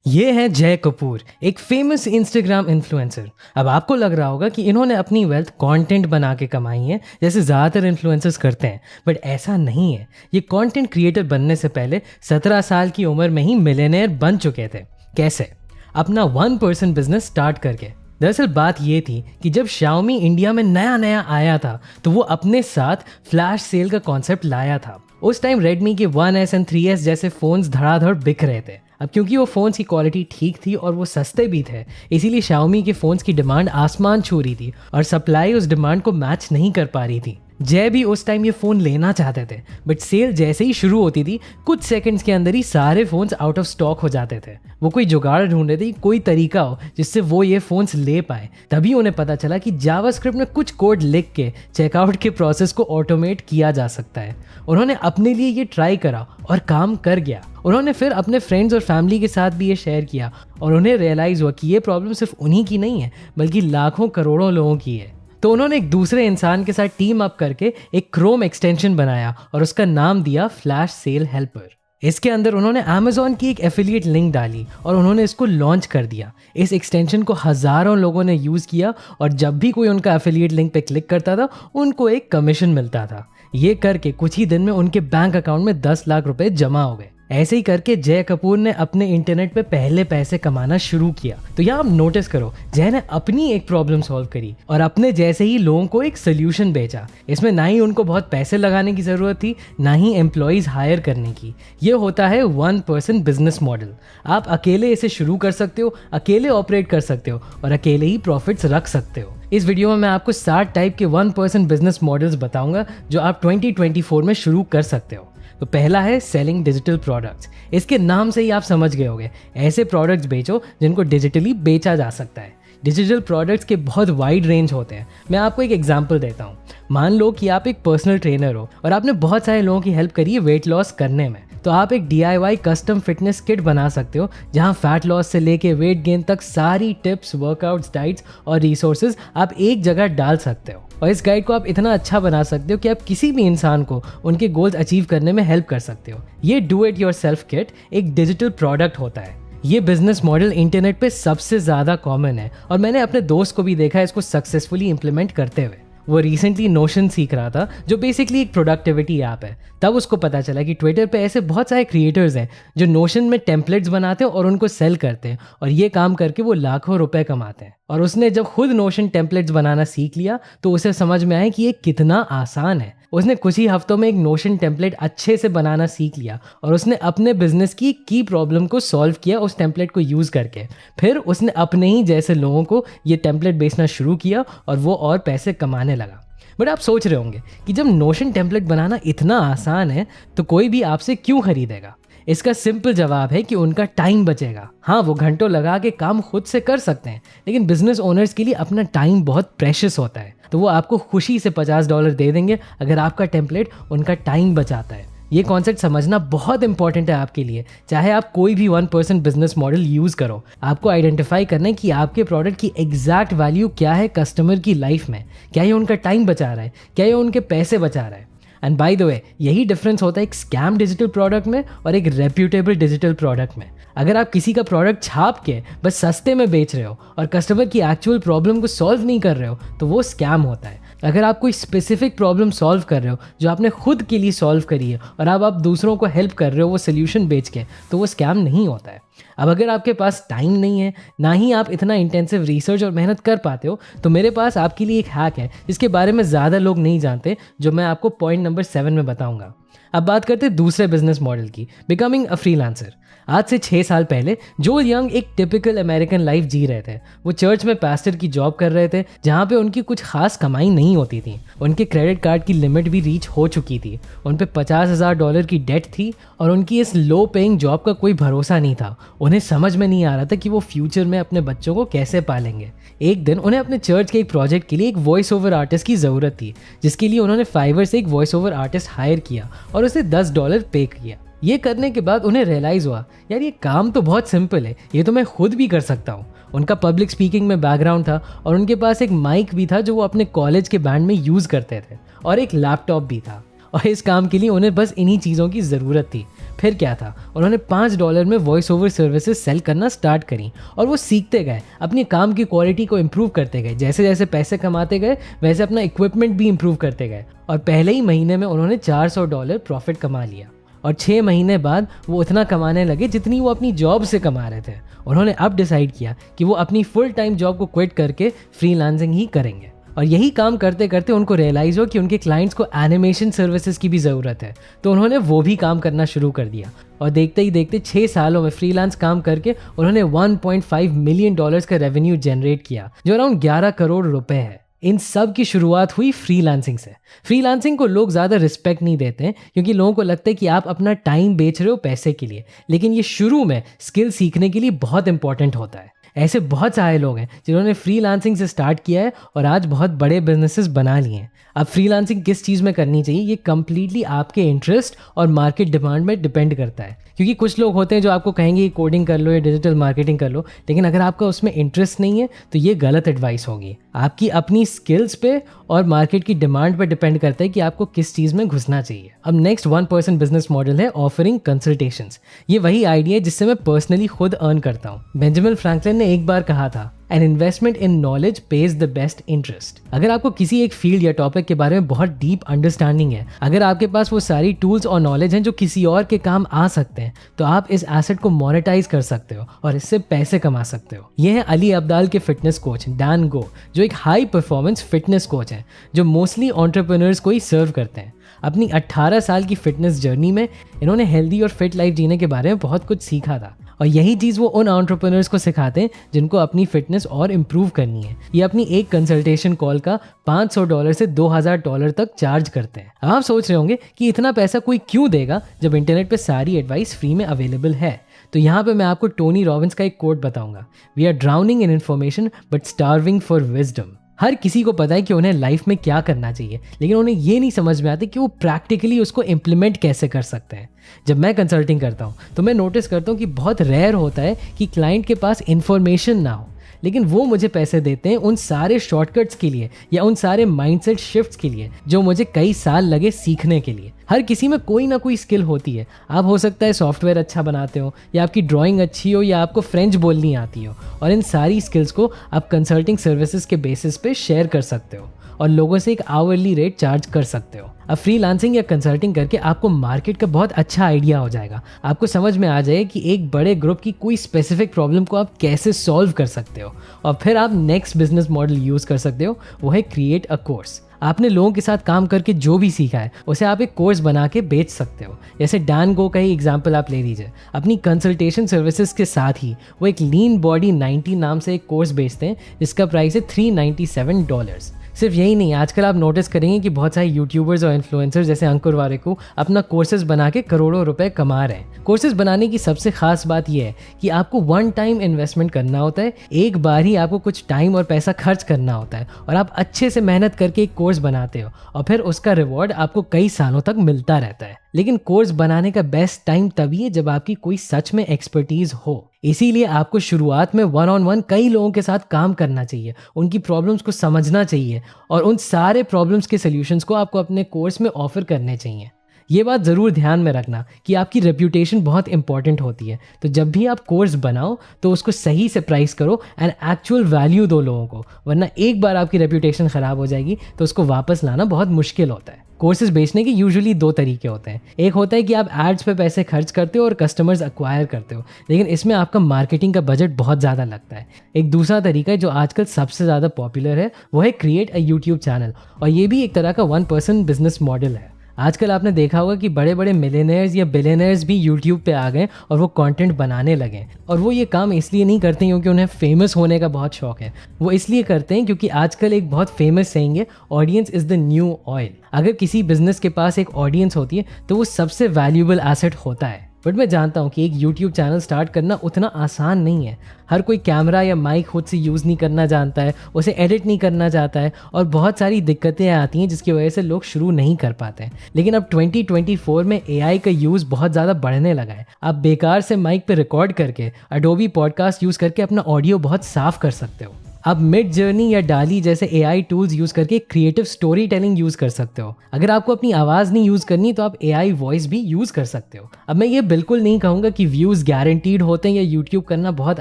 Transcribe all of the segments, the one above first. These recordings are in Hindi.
ये है जय कपूर, एक फेमस इंस्टाग्राम इन्फ्लुएंसर। अब आपको लग रहा होगा कि इन्होंने अपनी वेल्थ कंटेंट बना के कमाई है, जैसे ज़्यादातर इन्फ्लुएंसर्स करते हैं। बट ऐसा नहीं है। ये कंटेंट क्रिएटर बनने से पहले 17 साल की उम्र में ही मिलियनेयर बन चुके थे। कैसे? अपना 1% बिजनेस स्टार्ट करके। दरअसल बात ये थी कि जब Xiaomi इंडिया में नया नया आया था तो वो अपने साथ फ्लैश सेल का कॉन्सेप्ट लाया था। उस टाइम Redmi के 1S एंड 3S जैसे फ़ोन्स धड़ाधड़ बिक रहे थे। अब क्योंकि वो फ़ोन्स की क्वालिटी ठीक थी और वो सस्ते भी थे, इसीलिए Xiaomi के फ़ोन्स की डिमांड आसमान छू रही थी और सप्लाई उस डिमांड को मैच नहीं कर पा रही थी। जय भी उस टाइम ये फ़ोन लेना चाहते थे, बट सेल जैसे ही शुरू होती थी कुछ सेकंड्स के अंदर ही सारे फ़ोन्स आउट ऑफ स्टॉक हो जाते थे। वो कोई जुगाड़ ढूंढ रहे थे, कोई तरीका हो जिससे वो ये फ़ोन्स ले पाए। तभी उन्हें पता चला कि जावास्क्रिप्ट में कुछ कोड लिख के चेकआउट के प्रोसेस को ऑटोमेट किया जा सकता है। उन्होंने अपने लिए ये ट्राई करा और काम कर गया। उन्होंने फिर अपने फ्रेंड्स और फैमिली के साथ भी ये शेयर किया और उन्हें रियलाइज़ हुआ कि ये प्रॉब्लम सिर्फ उन्हीं की नहीं है, बल्कि लाखों करोड़ों लोगों की है। तो उन्होंने एक दूसरे इंसान के साथ टीम अप करके एक क्रोम एक्सटेंशन बनाया और उसका नाम दिया फ्लैश सेल हेल्पर। इसके अंदर उन्होंने Amazon की एक एफिलिएट लिंक डाली और उन्होंने इसको लॉन्च कर दिया। इस एक्सटेंशन को हज़ारों लोगों ने यूज़ किया और जब भी कोई उनका एफिलिएट लिंक पे क्लिक करता था उनको एक कमीशन मिलता था। ये करके कुछ ही दिन में उनके बैंक अकाउंट में 10 लाख रुपए जमा हो गए। ऐसे ही करके जय कपूर ने अपने इंटरनेट पे पहले पैसे कमाना शुरू किया। तो यहाँ आप नोटिस करो, जय ने अपनी एक प्रॉब्लम सॉल्व करी और अपने जैसे ही लोगों को एक सोल्यूशन बेचा। इसमें ना ही उनको बहुत पैसे लगाने की ज़रूरत थी, ना ही एम्प्लॉयज़ हायर करने की। ये होता है 1% बिजनेस मॉडल। आप अकेले इसे शुरू कर सकते हो, अकेले ऑपरेट कर सकते हो और अकेले ही प्रॉफिट्स रख सकते हो। इस वीडियो में मैं आपको 7 टाइप के 1% बिजनेस मॉडल्स बताऊंगा जो आप 2024 में शुरू कर सकते हो। तो पहला है सेलिंग डिजिटल प्रोडक्ट्स। इसके नाम से ही आप समझ गए होंगे, ऐसे प्रोडक्ट्स बेचो जिनको डिजिटली बेचा जा सकता है। डिजिटल प्रोडक्ट्स के बहुत वाइड रेंज होते हैं। मैं आपको एक एग्जांपल देता हूँ। मान लो कि आप एक पर्सनल ट्रेनर हो और आपने बहुत सारे लोगों की हेल्प करी है वेट लॉस करने में। तो आप एक DIY कस्टम फिटनेस किट बना सकते हो जहां फैट लॉस से लेके वेट गेन तक सारी टिप्स, वर्कआउट्स, डाइट्स और रिसोर्सेज आप एक जगह डाल सकते हो। और इस गाइड को आप इतना अच्छा बना सकते हो कि आप किसी भी इंसान को उनके गोल्स अचीव करने में हेल्प कर सकते हो। ये डू इट योरसेल्फ किट एक डिजिटल प्रोडक्ट होता है। ये बिजनेस मॉडल इंटरनेट पे सबसे ज़्यादा कॉमन है और मैंने अपने दोस्त को भी देखा है इसको सक्सेसफुली इम्प्लीमेंट करते हुए। वो रिसेंटली नोशन सीख रहा था, जो बेसिकली एक प्रोडक्टिविटी ऐप है। तब उसको पता चला कि ट्विटर पे ऐसे बहुत सारे क्रिएटर्स हैं जो नोशन में टेम्पलेट्स बनाते हैं और उनको सेल करते हैं और ये काम करके वो लाखों रुपए कमाते हैं। और उसने जब खुद नोशन टेम्पलेट्स बनाना सीख लिया तो उसे समझ में आया कि ये कितना आसान है। उसने कुछ ही हफ्तों में एक नोशन टेम्पलेट अच्छे से बनाना सीख लिया और उसने अपने बिजनेस की की प्रॉब्लम को सॉल्व किया उस टेम्पलेट को यूज़ करके। फिर उसने अपने ही जैसे लोगों को ये टेम्पलेट बेचना शुरू किया और वो और पैसे कमाने लगा। बट आप सोच रहे होंगे कि जब नोशन टेम्पलेट बनाना इतना आसान है तो कोई भी आपसे क्यों खरीदेगा? इसका सिंपल जवाब है कि उनका टाइम बचेगा। हाँ, वो घंटों लगा के काम खुद से कर सकते हैं, लेकिन बिजनेस ओनर्स के लिए अपना टाइम बहुत प्रेशियस होता है। तो वो आपको खुशी से $50 दे देंगे अगर आपका टेम्पलेट उनका टाइम बचाता है। ये कॉन्सेप्ट समझना बहुत इंपॉर्टेंट है आपके लिए। चाहे आप कोई भी 1% बिजनेस मॉडल यूज़ करो, आपको आइडेंटिफाई करना है कि आपके प्रोडक्ट की एग्जैक्ट वैल्यू क्या है कस्टमर की लाइफ में। क्या ये उनका टाइम बचा रहा है? क्या ये उनके पैसे बचा रहा है? एंड बाय द वे, यही डिफरेंस होता है एक स्कैम डिजिटल प्रोडक्ट में और एक रेप्यूटेबल डिजिटल प्रोडक्ट में। अगर आप किसी का प्रोडक्ट छाप के बस सस्ते में बेच रहे हो और कस्टमर की एक्चुअल प्रॉब्लम को सॉल्व नहीं कर रहे हो तो वो स्कैम होता है। अगर आप कोई स्पेसिफिक प्रॉब्लम सॉल्व कर रहे हो जो आपने खुद के लिए सॉल्व करी है और अब आप दूसरों को हेल्प कर रहे हो वो सोल्यूशन बेच के, तो वो स्कैम नहीं होता है। अब अगर आपके पास टाइम नहीं है, ना ही आप इतना इंटेंसिव रिसर्च और मेहनत कर पाते हो, तो मेरे पास आपके लिए एक हैक है जिसके बारे में ज़्यादा लोग नहीं जानते, जो मैं आपको पॉइंट नंबर 7 में बताऊंगा। अब बात करते हैं दूसरे बिजनेस मॉडल की, बिकमिंग अ फ्रीलांसर। आज से 6 साल पहले जोएल यंग एक टिपिकल अमेरिकन लाइफ जी रहे थे। वो चर्च में पास्टर की जॉब कर रहे थे जहाँ पे उनकी कुछ खास कमाई नहीं होती थी। उनके क्रेडिट कार्ड की लिमिट भी रीच हो चुकी थी। उन पे $50,000 की डेट थी और उनकी इस लो पेइंग जॉब का कोई भरोसा नहीं था। उन्हें समझ में नहीं आ रहा था कि वो फ्यूचर में अपने बच्चों को कैसे पालेंगे। एक दिन उन्हें अपने चर्च के एक प्रोजेक्ट के लिए एक वॉइस ओवर आर्टिस्ट की ज़रूरत थी, जिसके लिए उन्होंने फाइवर से एक वॉइस ओवर आर्टिस्ट हायर किया और उसे $10 पे किया। ये करने के बाद उन्हें रियलाइज़ हुआ, यार ये काम तो बहुत सिंपल है, ये तो मैं खुद भी कर सकता हूँ। उनका पब्लिक स्पीकिंग में बैकग्राउंड था और उनके पास एक माइक भी था जो वो अपने कॉलेज के बैंड में यूज़ करते थे और एक लैपटॉप भी था। और इस काम के लिए उन्हें बस इन्हीं चीज़ों की ज़रूरत थी। फिर क्या था, उन्होंने $5 में वॉइस ओवर सर्विसेज सेल करना स्टार्ट करी और वो सीखते गए, अपने काम की क्वालिटी को इम्प्रूव करते गए। जैसे जैसे पैसे कमाते गए वैसे अपना इक्विपमेंट भी इम्प्रूव करते गए और पहले ही महीने में उन्होंने $400 प्रॉफिट कमा लिया। और 6 महीने बाद वो उतना कमाने लगे जितनी वो अपनी जॉब से कमा रहे थे। उन्होंने अब डिसाइड किया कि वो अपनी फुल टाइम जॉब को क्विट करके फ्रीलांसिंग ही करेंगे। और यही काम करते करते उनको रियलाइज़ हो कि उनके क्लाइंट्स को एनिमेशन सर्विसेज की भी ज़रूरत है, तो उन्होंने वो भी काम करना शुरू कर दिया। और देखते ही देखते 6 सालों में फ्रीलांस काम करके उन्होंने $1.5 मिलियन का रेवेन्यू जनरेट किया, जो अराउंड 11 करोड़ रुपए है। इन सब की शुरुआत हुई फ्रीलांसिंग से। फ्रीलांसिंग को लोग ज़्यादा रिस्पेक्ट नहीं देते हैं क्योंकि लोगों को लगता है कि आप अपना टाइम बेच रहे हो पैसे के लिए, लेकिन ये शुरू में स्किल सीखने के लिए बहुत इंपॉर्टेंट होता है। ऐसे बहुत सारे लोग हैं जिन्होंने फ्रीलांसिंग से स्टार्ट किया है और आज बहुत बड़े बिजनेसेस बना लिए हैं। अब फ्रीलांसिंग किस चीज़ में करनी चाहिए ये कम्प्लीटली आपके इंटरेस्ट और मार्केट डिमांड में डिपेंड करता है, क्योंकि कुछ लोग होते हैं जो आपको कहेंगे कोडिंग कर लो या डिजिटल मार्केटिंग कर लो, लेकिन अगर आपका उसमें इंटरेस्ट नहीं है तो ये गलत एडवाइस होगी। आपकी अपनी स्किल्स पे और मार्केट की डिमांड पर डिपेंड करता है कि आपको किस चीज़ में घुसना चाहिए। अब नेक्स्ट 1% बिजनेस मॉडल है ऑफरिंग कंसल्टेशंस। ये वही आइडिया है जिससे मैं पर्सनली खुद अर्न करता हूँ। बेंजामिन फ्रैंकलिन ने एक बार कहा था, an investment in knowledge page the best interest. अगर आपको किसी एक फील्ड या टॉपिक के बारे में बहुत डीप अंडरस्टैंडिंग है, अगर आपके पास वो सारी टूल्स और नॉलेज हैं जो किसी और के काम आ सकते हैं, तो आप इस एसेट को मोनेटाइज कर सकते हो और इससे पैसे कमा सकते हो। ये है अली अब्दाल के फिटनेस कोच डैन गो, जो एक हाई परफॉर्मेंस फिटनेस कोच है जो मोस्टली एंटरप्रेन्योर्स को ही सर्व करते हैं। अपनी 18 साल की फिटनेस जर्नी में इन्होंने हेल्दी और फिट लाइफ जीने के बारे में बहुत कुछ सीखा था और यही चीज़ वो उन एंटरप्रेन्योर्स को सिखाते हैं जिनको अपनी फिटनेस और इम्प्रूव करनी है। ये अपनी एक कंसल्टेशन कॉल का $500 से $2000 तक चार्ज करते हैं। अब आप सोच रहे होंगे कि इतना पैसा कोई क्यों देगा जब इंटरनेट पे सारी एडवाइस फ्री में अवेलेबल है। तो यहाँ पे मैं आपको टोनी रॉबिन्स का एक कोट बताऊंगा, we are drowning in information but starving for wisdom. हर किसी को पता है कि उन्हें लाइफ में क्या करना चाहिए, लेकिन उन्हें ये नहीं समझ में आता कि वो प्रैक्टिकली उसको इम्प्लीमेंट कैसे कर सकते हैं। जब मैं कंसल्टिंग करता हूँ तो मैं नोटिस करता हूँ कि बहुत रेयर होता है कि क्लाइंट के पास इन्फॉर्मेशन ना हो, लेकिन वो मुझे पैसे देते हैं उन सारे शॉर्टकट्स के लिए या उन सारे माइंडसेट शिफ्ट्स के लिए जो मुझे कई साल लगे सीखने के लिए। हर किसी में कोई ना कोई स्किल होती है। आप हो सकता है सॉफ्टवेयर अच्छा बनाते हो, या आपकी ड्राइंग अच्छी हो, या आपको फ्रेंच बोलनी आती हो, और इन सारी स्किल्स को आप कंसल्टिंग सर्विसेज के बेसिस पे शेयर कर सकते हो और लोगों से एक आवरली रेट चार्ज कर सकते हो। अब फ्रीलांसिंग या कंसल्टिंग करके आपको मार्केट का बहुत अच्छा आइडिया हो जाएगा। आपको समझ में आ जाएगा कि एक बड़े ग्रुप की कोई स्पेसिफिक प्रॉब्लम को आप कैसे सॉल्व कर सकते हो, और फिर आप नेक्स्ट बिजनेस मॉडल यूज़ कर सकते हो, वो है क्रिएट अ कोर्स। आपने लोगों के साथ काम करके जो भी सीखा है उसे आप एक कोर्स बना के बेच सकते हो। जैसे डैन गो का ही एग्जाम्पल आप ले लीजिए। अपनी कंसल्टेशन सर्विसेज के साथ ही वो एक लीन बॉडी 90 नाम से एक कोर्स बेचते हैं जिसका प्राइस है $397। सिर्फ यही नहीं, आजकल आप नोटिस करेंगे कि बहुत सारे यूट्यूबर्स और इन्फ्लुएंसर्स जैसे अंकुर वारिकू अपना कोर्सेज बना के करोड़ों रुपए कमा रहे हैं। कोर्सेज बनाने की सबसे खास बात यह है कि आपको वन टाइम इन्वेस्टमेंट करना होता है, एक बार ही आपको कुछ टाइम और पैसा खर्च करना होता है, और आप अच्छे से मेहनत करके एक कोर्स बनाते हो और फिर उसका रिवॉर्ड आपको कई सालों तक मिलता रहता है। लेकिन कोर्स बनाने का बेस्ट टाइम तभी है जब आपकी कोई सच में एक्सपर्टीज हो। इसीलिए आपको शुरुआत में वन ऑन वन कई लोगों के साथ काम करना चाहिए, उनकी प्रॉब्लम्स को समझना चाहिए और उन सारे प्रॉब्लम्स के सॉल्यूशंस को आपको अपने कोर्स में ऑफर करने चाहिए। ये बात ज़रूर ध्यान में रखना कि आपकी रेप्यूटेशन बहुत इंपॉर्टेंट होती है। तो जब भी आप कोर्स बनाओ तो उसको सही से प्राइस करो एंड एक्चुअल वैल्यू दो लोगों को, वरना एक बार आपकी रेप्यूटेशन ख़राब हो जाएगी तो उसको वापस लाना बहुत मुश्किल होता है। कोर्सेज बेचने के यूजुअली 2 तरीके होते हैं। एक होता है कि आप एड्स पे पैसे खर्च करते हो और कस्टमर्स एक्वायर करते हो, लेकिन इसमें आपका मार्केटिंग का बजट बहुत ज़्यादा लगता है। एक दूसरा तरीका है जो आजकल सबसे ज़्यादा पॉपुलर है, वो है क्रिएट अ यूट्यूब चैनल, और ये भी एक तरह का 1% बिजनेस मॉडल है। आजकल आपने देखा होगा कि बड़े बड़े मिलियनेयर्स या बिलियनेयर्स भी यूट्यूब पे आ गए और वो कंटेंट बनाने लगे, और वो ये काम इसलिए नहीं करते क्योंकि उन्हें फेमस होने का बहुत शौक है, वो इसलिए करते हैं क्योंकि आजकल एक बहुत फेमस सेइंग है, audience is the new oil. अगर किसी बिजनेस के पास एक ऑडियंस होती है तो वो सबसे वैल्यूएबल एसेट होता है। बट मैं जानता हूँ कि एक यूट्यूब चैनल स्टार्ट करना उतना आसान नहीं है। हर कोई कैमरा या माइक खुद से यूज़ नहीं करना जानता है, उसे एडिट नहीं करना चाहता है, और बहुत सारी दिक्कतें आती हैं जिसकी वजह से लोग शुरू नहीं कर पाते हैं। लेकिन अब 2024 में AI का यूज़ बहुत ज़्यादा बढ़ने लगा है। आप बेकार से माइक पे रिकॉर्ड करके एडोबी पॉडकास्ट यूज़ करके अपना ऑडियो बहुत साफ कर सकते हो। आप मिड जर्नी या डाली जैसे AI टूल्स यूज करके क्रिएटिव स्टोरी टेलिंग यूज कर सकते हो। अगर आपको अपनी आवाज नहीं यूज करनी तो आप AI वॉइस भी यूज कर सकते हो। अब मैं ये बिल्कुल नहीं कहूंगा कि व्यूज गारंटीड होते हैं या यूट्यूब करना बहुत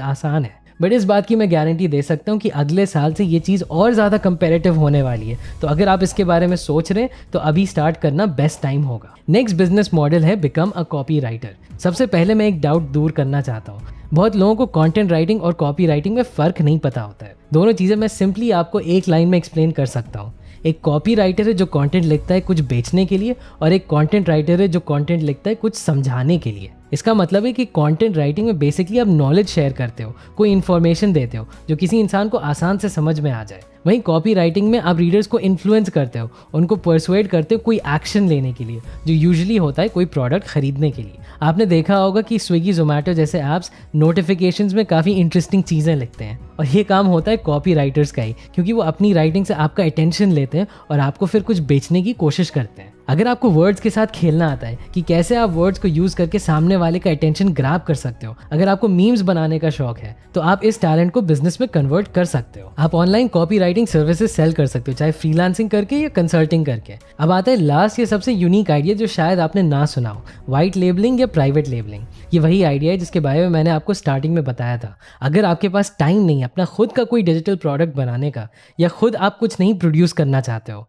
आसान है, बट इस बात की मैं गारंटी दे सकता हूँ कि अगले साल से ये चीज़ और ज़्यादा कंपेरेटिव होने वाली है। तो अगर आप इसके बारे में सोच रहे हैं तो अभी स्टार्ट करना बेस्ट टाइम होगा। नेक्स्ट बिजनेस मॉडल है बिकम अ कॉपी राइटर। सबसे पहले मैं एक डाउट दूर करना चाहता हूँ। बहुत लोगों को कंटेंट राइटिंग और कॉपी राइटिंग में फ़र्क नहीं पता होता है। दोनों चीज़ें मैं सिंपली आपको एक लाइन में एक्सप्लेन कर सकता हूँ। एक कॉपी राइटर है जो कंटेंट लिखता है कुछ बेचने के लिए, और एक कंटेंट राइटर है जो कंटेंट लिखता है कुछ समझाने के लिए। इसका मतलब है कि कंटेंट राइटिंग में बेसिकली आप नॉलेज शेयर करते हो, कोई इन्फॉर्मेशन देते हो जो किसी इंसान को आसान से समझ में आ जाए। वहीं कॉपी राइटिंग में आप रीडर्स को इन्फ्लुएंस करते हो, उनको परसुएड करते हो कोई एक्शन लेने के लिए, जो यूजुअली होता है कोई प्रोडक्ट खरीदने के लिए। आपने देखा होगा कि स्विगी जोमेटो जैसे ऐप्स नोटिफिकेशंस में काफ़ी इंटरेस्टिंग चीज़ें लिखते हैं, और ये काम होता है कॉपी राइटर्स का ही, क्योंकि वो अपनी राइटिंग से आपका अटेंशन लेते हैं और आपको फिर कुछ बेचने की कोशिश करते हैं। अगर आपको वर्ड्स के साथ खेलना आता है कि कैसे आप वर्ड्स को यूज करके सामने वाले का अटेंशन ग्रैब कर सकते हो, अगर आपको मीम्स बनाने का शौक है, तो आप इस टैलेंट को बिजनेस में कन्वर्ट कर सकते हो। आप online copywriting services sell कर सकते हो, चाहे फ्रीलांसिंग करके या कंसल्टिंग करके। अब आता है लास्ट ये सबसे यूनिक आइडिया जो शायद आपने ना सुना हो, व्हाइट लेबलिंग या प्राइवेट लेबलिंग। ये वही आइडिया है जिसके बारे में मैंने आपको स्टार्टिंग में बताया था। अगर आपके पास टाइम नहीं है अपना खुद का कोई डिजिटल प्रोडक्ट बनाने का, या खुद आप कुछ नहीं प्रोड्यूस करना चाहते हो,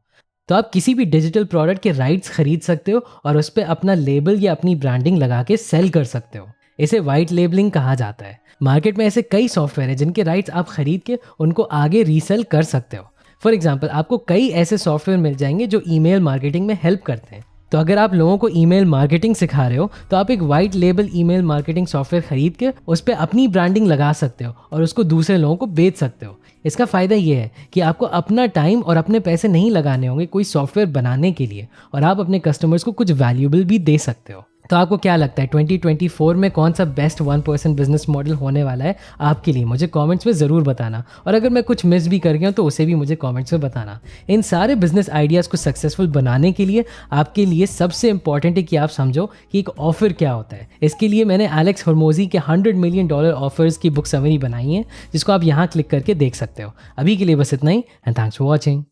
तो आप किसी भी डिजिटल प्रोडक्ट के राइट्स खरीद सकते हो और उस पर अपना लेबल या अपनी ब्रांडिंग लगा के सेल कर सकते हो। इसे वाइट लेबलिंग कहा जाता है। मार्केट में ऐसे कई सॉफ्टवेयर है जिनके राइट्स आप खरीद के उनको आगे रीसेल कर सकते हो। फॉर एग्जाम्पल, आपको कई ऐसे सॉफ्टवेयर मिल जाएंगे जो ईमेल मार्केटिंग में हेल्प करते हैं। तो अगर आप लोगों को ईमेल मार्केटिंग सिखा रहे हो तो आप एक white label email marketing software खरीद के उस पर अपनी ब्रांडिंग लगा सकते हो और उसको दूसरे लोगों को बेच सकते हो। इसका फ़ायदा ये है कि आपको अपना टाइम और अपने पैसे नहीं लगाने होंगे कोई सॉफ्टवेयर बनाने के लिए, और आप अपने कस्टमर्स को कुछ वैल्यूएबल भी दे सकते हो। तो आपको क्या लगता है 2024 में कौन सा बेस्ट 1% बिजनेस मॉडल होने वाला है आपके लिए? मुझे कमेंट्स में ज़रूर बताना, और अगर मैं कुछ मिस भी कर गया तो उसे भी मुझे कमेंट्स में बताना। इन सारे बिजनेस आइडियाज़ को सक्सेसफुल बनाने के लिए आपके लिए सबसे इंपॉर्टेंट है कि आप समझो कि एक ऑफर क्या होता है। इसके लिए मैंने एलेक्स हर्मोजी के $100 मिलियन ऑफर्स की बुक समरी बनाई है, जिसको आप यहाँ क्लिक करके देख सकते हो। अभी के लिए बस इतना ही, एंड थैंक्स फॉर वॉचिंग।